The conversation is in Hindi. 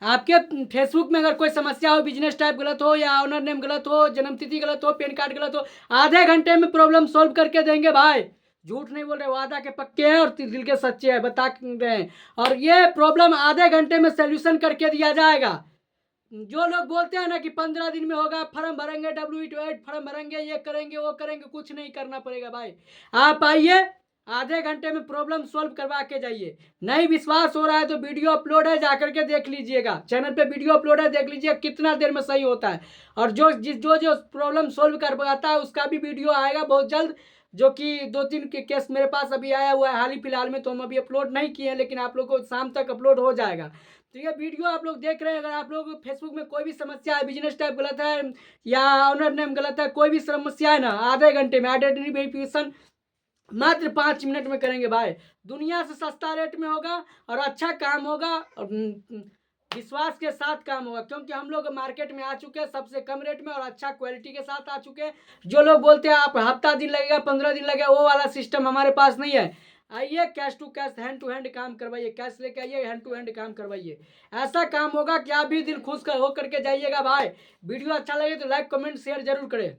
आपके फेसबुक में अगर कोई समस्या हो, बिजनेस टाइप गलत हो या ऑनर नेम गलत हो, जन्मतिथि गलत हो, पैन कार्ड गलत हो, आधे घंटे में प्रॉब्लम सॉल्व करके देंगे भाई। झूठ नहीं बोल रहे, वादा के पक्के हैं और दिल के सच्चे हैं, बता रहे हैं। और ये प्रॉब्लम आधे घंटे में सोल्यूशन करके दिया जाएगा। जो लोग बोलते हैं ना कि 15 दिन में होगा, फॉर्म भरेंगे, W-8 फॉर्म भरेंगे, ये करेंगे वो करेंगे, कुछ नहीं करना पड़ेगा भाई। आप आइए, आधे घंटे में प्रॉब्लम सॉल्व करवा के जाइए। नहीं विश्वास हो रहा है तो वीडियो अपलोड है, जाकर के देख लीजिएगा। चैनल पे वीडियो अपलोड है, देख लीजिए कितना देर में सही होता है। और जो प्रॉब्लम सॉल्व कर पाता है उसका भी वीडियो आएगा बहुत जल्द, जो कि 2-3 के केस मेरे पास अभी आया हुआ है हाल ही फिलहाल में, तो हम अभी अपलोड नहीं किए हैं, लेकिन आप लोग को शाम तक अपलोड हो जाएगा। तो ये वीडियो आप लोग देख रहे हैं। अगर आप लोग फेसबुक में कोई भी समस्या है, बिजनेस टाइप गलत है या ऑनर नेम गलत है, कोई भी समस्या है ना, आधे घंटे में आइडेंटिटी वेरिफिकेशन मात्र 5 मिनट में करेंगे भाई। दुनिया से सस्ता रेट में होगा और अच्छा काम होगा और विश्वास के साथ काम होगा, क्योंकि हम लोग मार्केट में आ चुके हैं सबसे कम रेट में और अच्छा क्वालिटी के साथ आ चुके हैं। जो लोग बोलते हैं आप हफ्ता दिन लगेगा, 15 दिन लगेगा, वो वाला सिस्टम हमारे पास नहीं है। आइए, cash to cash, hand to hand काम करवाइए, कैश लेके आइए, हैंड टू हैंड काम करवाइए। ऐसा काम होगा कि आप भी दिल खुश हो करके जाइएगा भाई। वीडियो अच्छा लगे तो लाइक कमेंट शेयर जरूर करें।